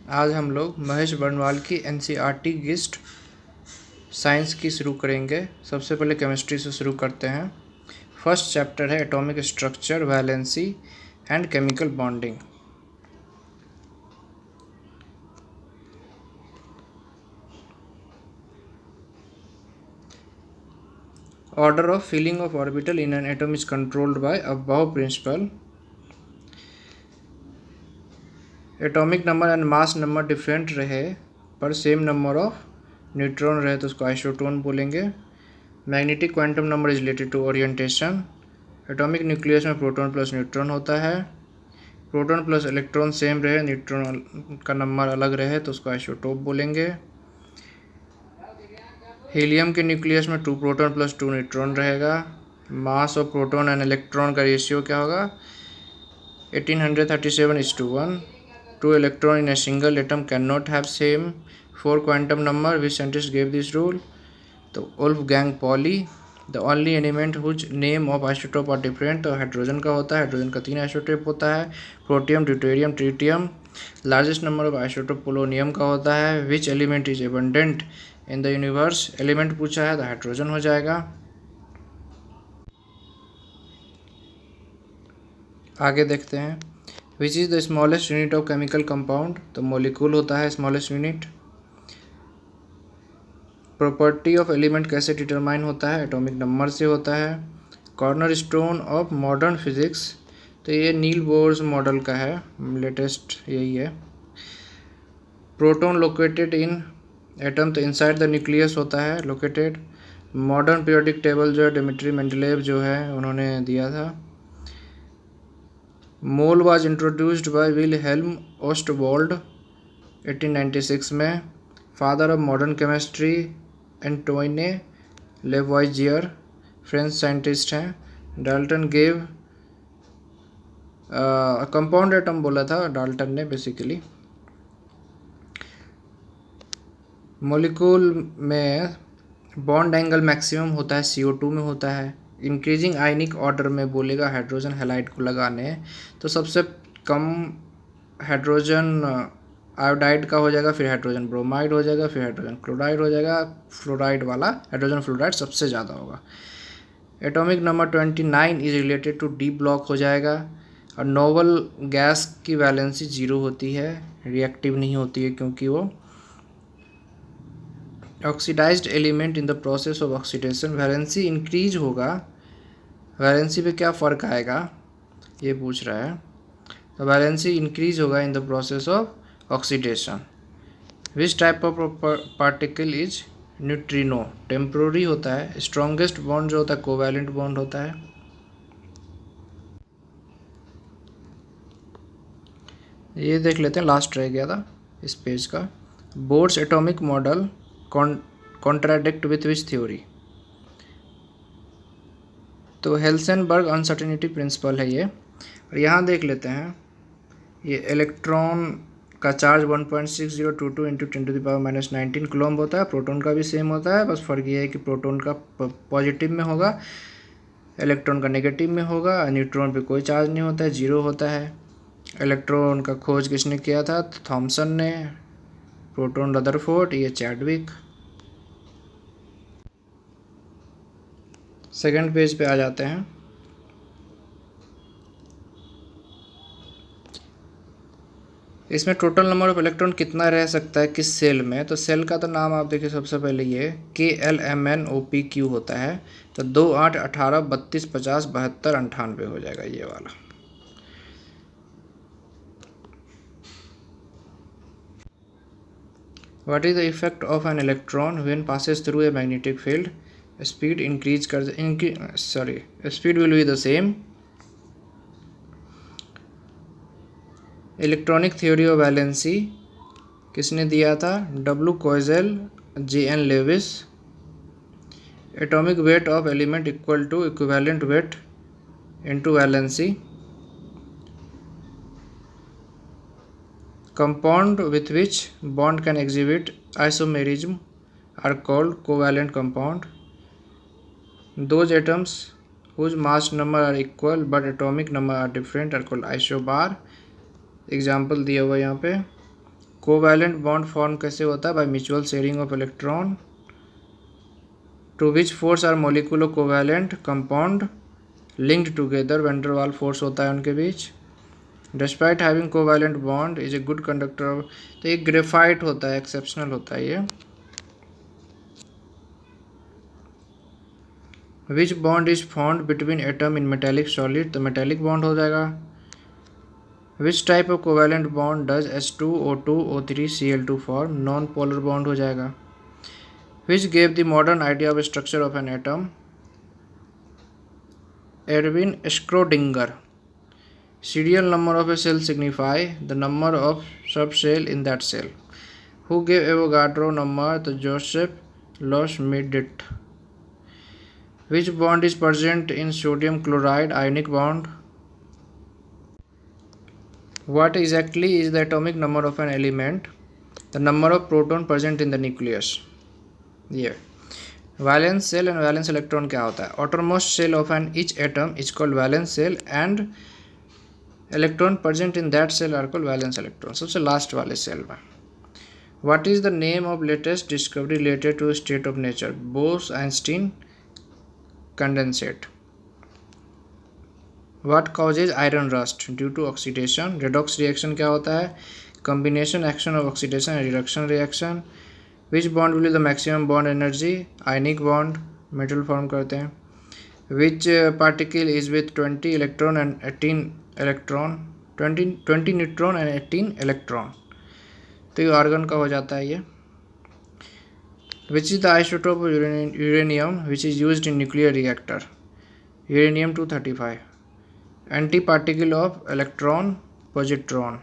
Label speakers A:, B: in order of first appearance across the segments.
A: आज हम लोग महेश बर्नवाल की एनसीईआरटी गिस्ट साइंस की शुरू करेंगे। सबसे पहले केमिस्ट्री से शुरू करते हैं। फर्स्ट चैप्टर है atomic structure, valency and chemical bonding. Order of filling of orbital in an atom is controlled by above principle. Atomic number and mass number different रहे पर सेम नंबर ऑफ न्यूट्रॉन रहे तो उसको isotone बोलेंगे। Magnetic quantum number is related to orientation. Atomic nucleus में proton plus neutron होता है। Proton plus electron same रहे, न्यूट्रॉन का नंबर अलग रहे तो उसको आइसोटोप बोलेंगे। हीलियम के न्यूक्लियस में 2 प्रोटॉन प्लस 2 न्यूट्रॉन रहेगा। Mass of proton and electron का रेशियो क्या होगा? 1837:1। 2 electron in a single atom cannot have same 4 quantum number. Which scientist gave this rule? तो Wolfgang Pauli। The only element whose name of isotope are different, तो hydrogen का होता है। Hydrogen का 3 isotope होता है, protium, deuterium, tritium. Largest number of isotope polonium का होता है। Which element is abundant in the universe? Element पूछा है तो हाइड्रोजन हो जाएगा। आगे देखते हैं। Which is the smallest unit of chemical compound? तो मोलिक्यूल होता है smallest unit. Property of element कैसे डिटरमाइन होता है? एटॉमिक नंबर से होता है। Corner stone of modern physics, तो ये नील बोर्स मॉडल का है, लेटेस्ट यही है। प्रोटॉन लोकेटेड इन एटम, तो इनसाइड द न्यूक्लियस होता है लोकेटेड। मॉडर्न पीरियोडिक टेबल जो है डिमिट्री मेंडलेव जो है उन्होंने दिया था। Mole was introduced by Wilhelm Ostwald 1896 में। Father of modern chemistry Antoine Lavoisier, French scientist हैं। डाल्टन गेव कंपाउंड एटम बोला था डाल्टन ने बेसिकली। मॉलिक्यूल में बॉन्ड एंगल मैक्सिमम होता है CO2 में होता है। इंक्रीजिंग आयनिक ऑर्डर में बोलेगा हाइड्रोजन हैलाइड को लगाने, तो सबसे कम हाइड्रोजन आयोडाइड का हो जाएगा, फिर हाइड्रोजन ब्रोमाइड हो जाएगा, फिर हाइड्रोजन क्लोराइड हो जाएगा। फ्लोराइड वाला हाइड्रोजन फ्लोराइड सबसे ज़्यादा होगा। Atomic number 29 is related to D block हो जाएगा। और नोबल गैस की वैलेंसी 0 होती है, रिएक्टिव नहीं होती है क्योंकि वो oxidised element in the process of oxidation. Valency increase होगा, वैलेंसी पे क्या फ़र्क आएगा ये पूछ रहा है। तो वैलेंसी इंक्रीज होगा इन the process of oxidation. Which type of particle is neutrino? Temporary होता है। स्ट्रॉन्गेस्ट बॉन्ड जो होता है कोवैलेंट बॉन्ड होता है। ये देख लेते हैं, लास्ट रह गया था इस पेज का। Boards atomic model contradict with which theory? तो हेल्सेनबर्ग अनसर्टेनिटी प्रिंसिपल है ये। और यहाँ देख लेते हैं, ये इलेक्ट्रॉन का चार्ज 1.6022 इंटू 10⁻⁻19 कूलम्ब होता है। प्रोटॉन का भी सेम होता है, बस फ़र्क ये है कि प्रोटॉन का पॉजिटिव में होगा, इलेक्ट्रॉन का नेगेटिव में होगा। न्यूट्रॉन पे कोई चार्ज नहीं होता है, 0 होता है। इलेक्ट्रॉन का खोज किसने किया था? तो थॉमसन ने। प्रोटॉन रदरफोर्ड, ये चैडविक। सेकंड पेज पे आ जाते हैं। इसमें टोटल नंबर ऑफ इलेक्ट्रॉन कितना रह सकता है किस सेल में? तो सेल का तो नाम आप देखिए सबसे पहले ये KLMNOPQ होता है। तो 2, 8, 18, 32, 50, 72, 98 हो जाएगा ये वाला। What is the effect of an electron when passes through a magnetic field? Speed increase कर speed will be the same. Electronic theory of valency किसने दिया था? W Kossel, JN Lewis. Atomic weight of element equal to equivalent weight into valency. Compound with which bond can exhibit isomerism are called covalent compound. Those atoms whose mass number are equal but atomic number are different are called isobar। Example दिया हुआ यहाँ पे। Covalent bond form कैसे होता है? By mutual sharing of electron. To which force are molecular covalent compound linked together, van der Waals force होता है उनके बीच। Despite having covalent bond is a good conductor of, तो ये ग्रेफाइट होता है, एक्सेप्शनल होता है ये। Which bond is found between atom in metallic solid, तो मेटेलिक बॉन्ड हो जाएगा। Which type of covalent bond does H2O2 O3 Cl2 form, non polar bond हो जाएगा। Which gave the modern idea of structure of an atom, Edwin Schrödinger. Serial number of a cell signify the number of subcell in that cell. Who gave Avogadro number? The Joseph Loschmidt. Which bond is present in sodium chloride ionic bond? What exactly is the atomic number of an element? The number of proton present in the nucleus. Yeah. Valence cell and valence electron क्या होता है? Outermost cell of an each atom is called valence cell and electron present in that shell are called valence electron, सबसे last वाले shell में। What is the name of latest discovery related to state of nature? Bose Einstein condensate. What causes iron rust? Due to oxidation. Redox reaction क्या होता है? Combination action of oxidation and reduction reaction. Which bond will the maximum bond energy? Ionic bond, metal form करते हैं। Which particle is with 20 electron and 18 electron, 20 neutron and 18 electron, तो ये argon का हो जाता है ये। Which is the isotope of uranium which is used in nuclear reactor? Uranium 235। Anti particle of electron positron.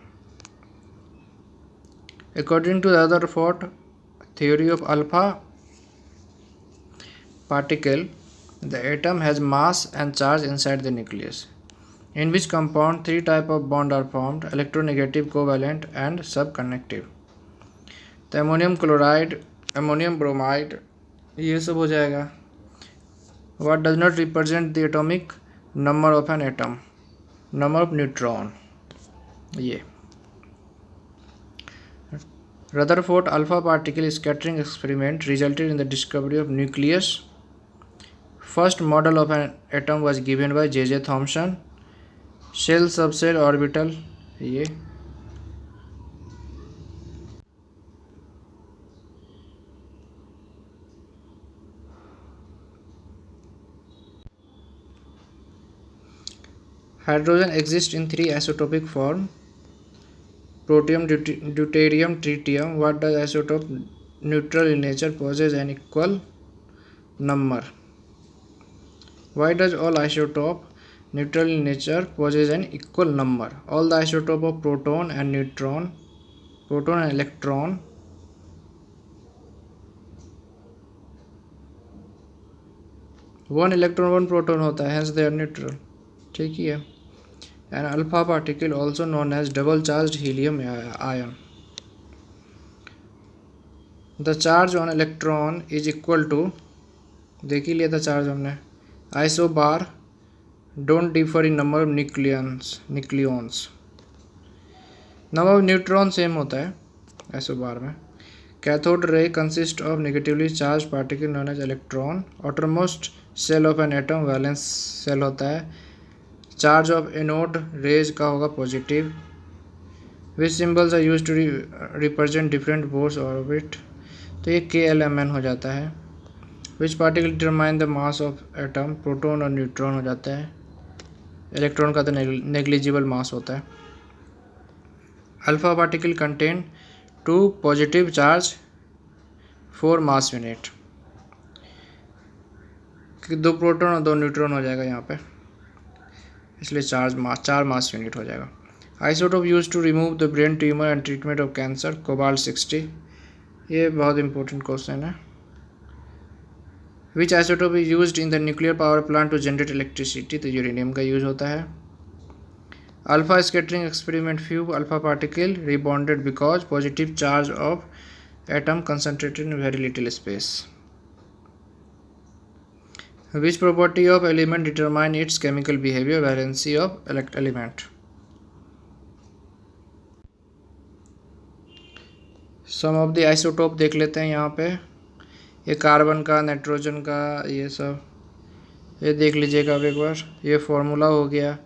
A: According to the Rutherford theory of alpha particle, the atom has mass and charge inside the nucleus. In which compound 3 type of bond are formed? Electronegative, covalent and subconductive. तो ammonium chloride, ammonium bromide, ये सब हो जाएगा। What does not represent the atomic number of an atom? Number of neutron, ये। Rutherford alpha particle scattering experiment resulted in the discovery of nucleus. First model of an atom was given by J.J. Thomson. Shell, subshell, orbital, ये। Hydrogen exists in 3 isotopic form: protium, deuterium, tritium. What does isotope neutral in nature possess an equal number? Why does all isotope neutral in nature possess an equal number? All the isotope of proton and neutron, proton and electron, one electron one proton होता है, hence they are neutral, ठीक ही है। An alpha particle also known as double charged helium ion. The charge on electron is equal to, देख ही लिया था charge हमने, isobar don't differ in number of nucleons. Number of neutron same होता है isobar में। Cathode ray consists of negatively charged particle known as electron. Outermost cell of an atom valence cell होता है। Charge of anode rays का होगा positive. Which symbols are use to represent different Bohr's orbit, तो ये KLMN हो जाता है। Which particle determine the mass of atom? Proton और न्यूट्रॉन हो जाता है। इलेक्ट्रॉन का तो नेग्लिजिबल मास होता है। Alpha particle contain 2 positive charge 4 mass unit, 2 proton और 2 न्यूट्रॉन हो जाएगा यहाँ पे, इसलिए 4 मास यूनिट हो जाएगा। Isotope use to remove the brain tumour and treatment of cancer, cobalt 60, ये बहुत इंपॉर्टेंट क्वेश्चन है। Which isotope is used in the nuclear power plant to generate electricity, तो यूरेनियम का यूज होता है। Alpha scattering experiment, few alpha particle rebounded because positive charge of atom concentrated in very little space. Which property of element determine its chemical behavior? Valency of element. Sum of the isotope देख लेते हैं यहाँ पे। ये carbon का, nitrogen का, ये सब ये देख लीजिएगा अब एक बार। ये फार्मूला हो गया।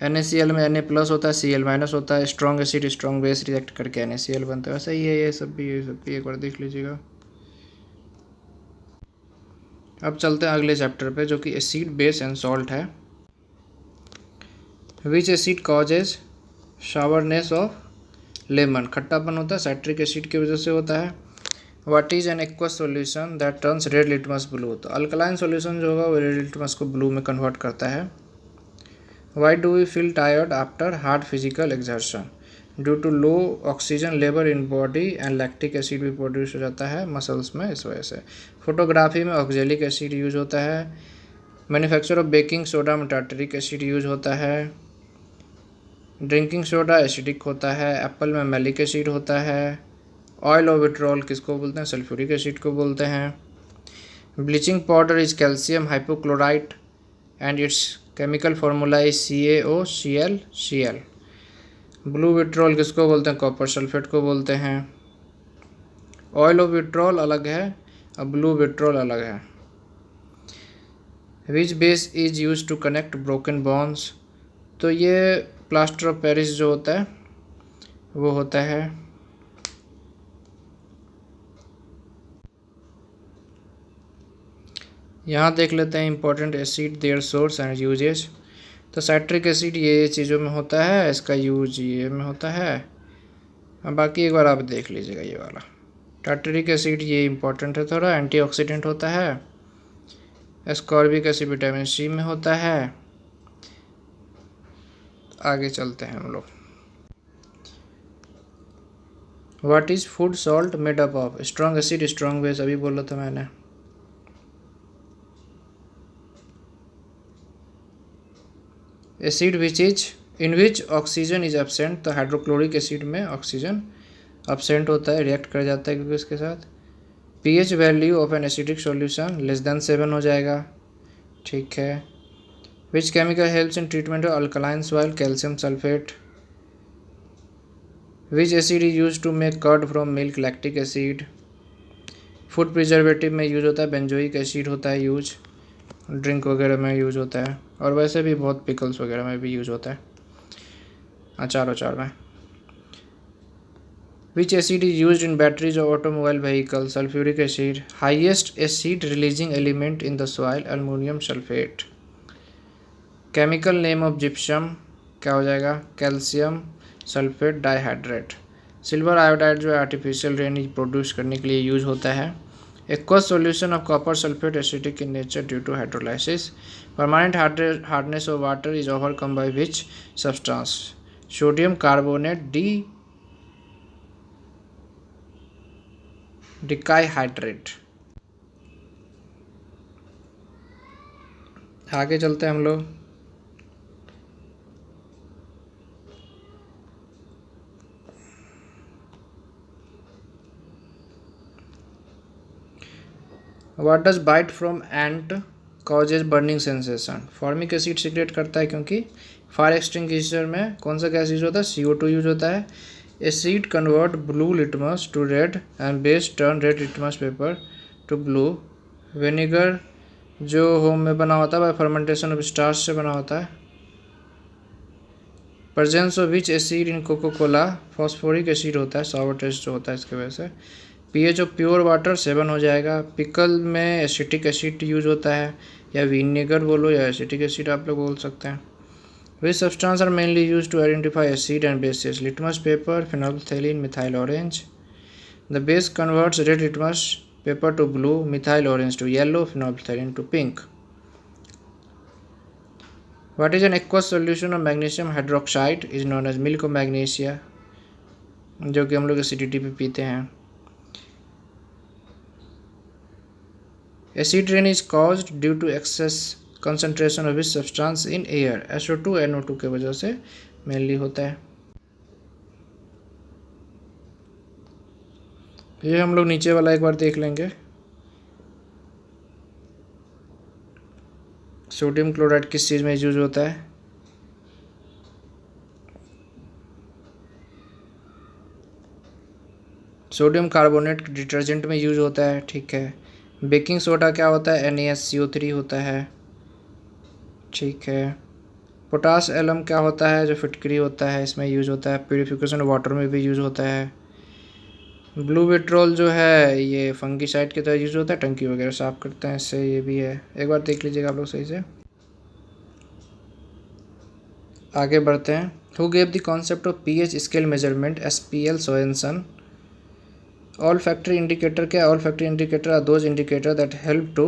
A: NaCl में Na+ होता है, Cl- होता है। Strong acid strong base react करके NaCl बनता है। वैसे ही है ये सब भी एक बार देख लीजिएगा। अब चलते हैं अगले चैप्टर पे, जो कि एसिड बेस एंड सॉल्ट है। Which acid causes sourness of lemon? खट्टापन होता है साइट्रिक एसिड की वजह से होता है। What is an aqueous solution that turns red litmus blue? तो अल्कलाइन सॉल्यूशन जो होगा वो रेड लिटमस को ब्लू में कन्वर्ट करता है। Why do we feel tired after hard physical exertion? Due to low oxygen level in body and lactic acid भी produce हो जाता है मसल्स में, इस वजह से। फोटोग्राफी में ऑक्जेलिक एसिड यूज होता है। मैन्युफैक्चर ऑफ बेकिंग सोडा में टार्टरिक एसिड यूज होता है। ड्रिंकिंग सोडा एसिडिक होता है। एप्पल में मैलिक एसिड होता है। ऑयल ऑफ विट्रॉल किसको बोलते हैं? सल्फ्यूरिक एसिड को बोलते हैं। Bleaching powder is calcium hypochlorite and it's chemical formula is CaOCl। Blue vitriol किसको बोलते हैं? कॉपर सल्फेट को बोलते हैं। ऑयल ऑफ विट्रॉल अलग है और ब्लू विट्रॉल अलग है। Which base is use to connect broken bones? तो ये प्लास्टर ऑफ पेरिस जो होता है वो होता है। यहाँ देख लेते हैं important acid, their source and uses. तो साइट्रिक एसिड ये चीज़ों में होता है, इसका यूज ये में होता है। अब बाकी एक बार आप देख लीजिएगा ये वाला। टार्टरिक एसिड ये इंपॉर्टेंट है थोड़ा, एंटीऑक्सीडेंट होता है। एस्कॉर्बिक एसिड विटामिन C में होता है। आगे चलते हैं हम लोग। What is food salt made up of? Strong acid strong base, अभी बोला था मैंने। Acid in which oxygen is absent? तो हाइड्रोक्लोरिक एसिड में ऑक्सीजन एब्सेंट होता है, रिएक्ट कर जाता है क्योंकि उसके साथ। pH value of an acidic solution <7 हो जाएगा, ठीक है। Which chemical helps in treatment of alkaline soil? Calcium sulphate. Which acid is use to make curd from milk? Lactic acid. Food preservative में यूज होता है बेंजोइक एसिड होता है use, drink वगैरह में यूज होता है, और वैसे भी बहुत पिकल्स वगैरह में भी यूज होता है, अचार वचार में। विच acid is use in batteries of automobile vehicle? Sulphuric acid. Highest acid releasing element in the soil? Aluminium sulphate. Chemical name of gypsum क्या हो जाएगा? Calcium sulphate dihydrate. Silver iodide जो है आर्टिफिशियल रेन प्रोड्यूस करने के लिए use होता है। Aqueous solution of copper sulphate acidic in nature due to hydrolysis. Permanent hardness of water is overcome by which substance? Sodium carbonate decahydrate. आगे चलते हैं हम लोग। What does bite from ant causes burning sensation? Formic acid secrete करता है क्योंकि fire extinguisher में कौन सा गैस यूज होता है? CO2 यूज होता है। Acid convert blue litmus to red and base turn red litmus paper to blue. Vinegar जो होम में बना होता है बाय फर्मेंटेशन ऑफ स्टार्च से बना होता है। Presence of which acid in Coca Cola? Phosphoric acid होता है, सॉवर टेस्ट जो होता है इसकी वजह से। pH ऑफ प्योर वाटर 7 हो जाएगा। पिकल में एसिटिक एसिड यूज होता है, या विनेगर बोलो या एसिटिक एसिड आप लोग बोल सकते हैं। Which substance are mainly use to identify acid and bases? Litmus paper, phenolphthalein, methyl orange. The base converts red litmus paper to blue, methyl orange to yellow, phenolphthalein to pink. What is an aqueous solution of magnesium hydroxide is known as milk of magnesia, जो कि हम लोग acidity पे पीते हैं। Acid rain is caused due to excess concentration of which substance in air? SO2 NO2 के वजह से मेनली होता है। ये हम लोग नीचे वाला एक बार देख लेंगे। सोडियम क्लोराइड किस चीज़ में यूज होता है? सोडियम कार्बोनेट डिटर्जेंट में यूज होता है, ठीक है। बेकिंग सोडा क्या होता है, NaSCO3 होता है, ठीक है। पोटास एलम क्या होता है, जो फिटकरी होता है, इसमें यूज होता है। प्यूरिफिकेशन वाटर में भी यूज होता है। ब्लू विट्रोल जो है ये फंगीसाइड की तरह यूज होता है, टंकी वगैरह साफ करते हैं इससे, ये भी है। एक बार देख लीजिएगा आप लोग सही से। आगे बढ़ते हैं। Who gave the concept of pH scale measurement, SPL Sorensen. Olfactory indicator क्या, olfactory indicator are those indicator that help to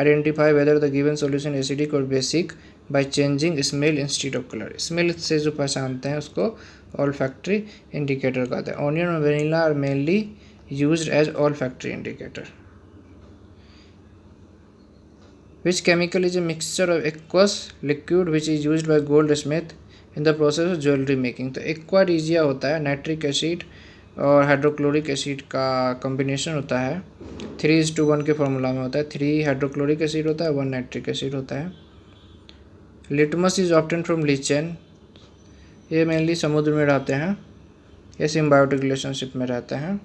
A: identify whether the given solution acidic और basic by changing smell instead of colour. Smell से जो पहचानते हैं उसको all factory indicator कहते हैं। Onion और vanilla are mainly used as olfactory indicator. Which chemical is a mixture of aqueous liquid which is used by goldsmith in the process of jewellery making. तो aqua regia होता है nitric acid और hydrochloric acid का combination होता है। 3:1 के formula में होता है। 3 हाइड्रोक्लोरिक एसिड होता है, 1 नाइट्रिक एसिड होता है। Litmus is obtain from lichen. ये मेनली समुद्र में रहते हैं, ये सिम्बायोटिक रिलेशनशिप में रहते हैं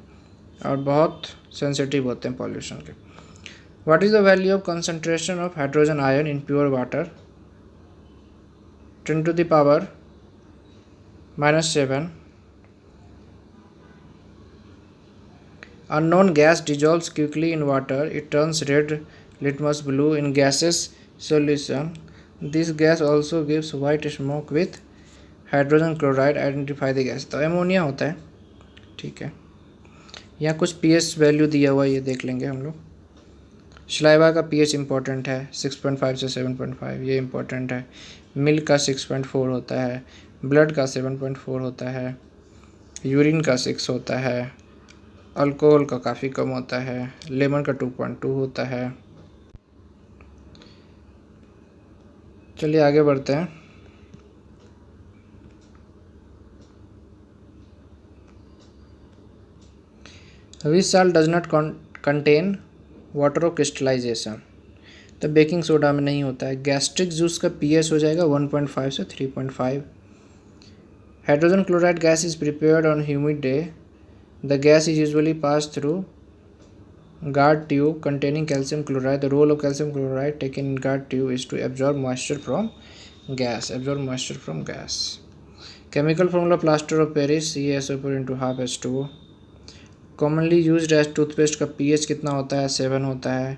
A: और बहुत सेंसिटिव होते हैं पॉल्यूशन के। What is the value of concentration of hydrogen ion in pure water? 10 to the power -7. Unknown gas dissolves quickly in water. It turns red, litmus blue in gaseous solution. This gas also gives white smoke with hydrogen chloride. Identify the gas. तो ammonia होता है, ठीक है। यहाँ कुछ pH value दिया हुआ है, ये देख लेंगे हम लोग। सलाइवा का pH इम्पॉर्टेंट है, 6.5 से 7.5, ये इम्पॉर्टेंट है। मिल्क का 6.4 होता है, ब्लड का 7.4 होता है, यूरिन का 6 होता है, अल्कोहल का काफ़ी कम होता है, लेमन का 2.2 होता है। चलिए आगे बढ़ते हैं। Which salt does not contain water of crystallisation. तो बेकिंग सोडा में नहीं होता है। गैस्ट्रिक जूस का pH हो जाएगा 1.5 से 3.5। Hydrogen chloride gas is prepared on humid day. The gas is usually pass through guard tube containing calcium chloride. The role of calcium chloride taken in guard tube is to absorb moisture from gas. Chemical formula plaster of Paris, CaSO4 into half H2O। Commonly used as toothpaste का pH कितना होता है, 7 होता है।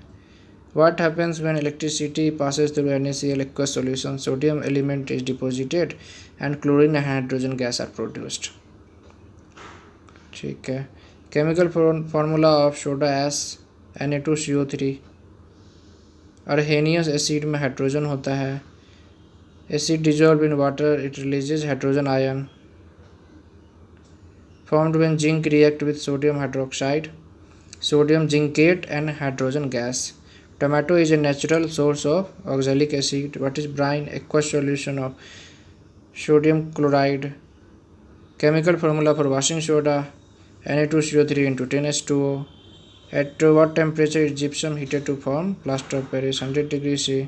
A: What happens when electricity passes through NaCl aqueous solution? Sodium element is deposited and chlorine and hydrogen gas are produced। ठीक है। Chemical formula of soda ash Na2CO3। Arrhenius acid में hydrogen होता है। Acid dissolve in water, it releases hydrogen ion. Formed when zinc react with sodium hydroxide, sodium zincate and hydrogen gas. Tomato is a natural source of oxalic acid. What is brine? Aqueous solution of sodium chloride. Chemical formula for washing soda, Na2CO3 into 10H2O. At what temperature is gypsum heated to form plaster of Paris? 100 degree C।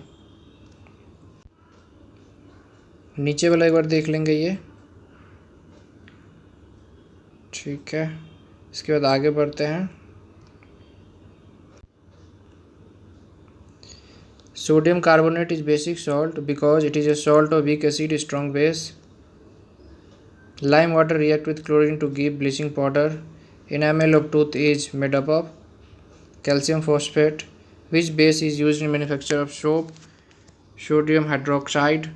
A: नीचे वाला एक बार देख लेंगे ये, ठीक है। इसके बाद आगे बढ़ते हैं। Sodium carbonate is basic salt because it is a salt of weak acid strong base. Lime water react with chlorine to give bleaching powder. Enamel of tooth is made up of calcium phosphate. Which base is used in manufacture of soap? Sodium hydroxide.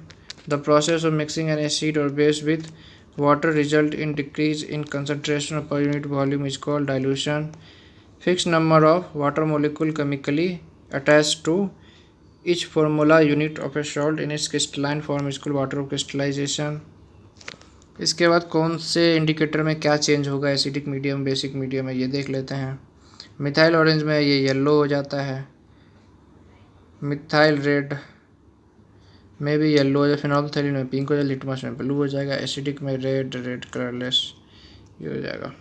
A: The process of mixing an acid or base with water result in decrease in concentration per unit volume is called dilution. Fixed number of water molecule chemically attached to each formula unit of a salt in its crystalline form is called water of crystallization। इसके बाद कौन से indicator में क्या change होगा, acidic medium basic medium में, ये देख लेते हैं। मिथाइल ऑरेंज में ये येलो हो जाता है, मिथाइल रेड में भी येलो हो जाए, फिनॉल्फथैलीन में पिंक हो जाए, लिटमस में ब्लू हो जाएगा, एसिडिक में रेड कलरलेस ये हो जाएगा।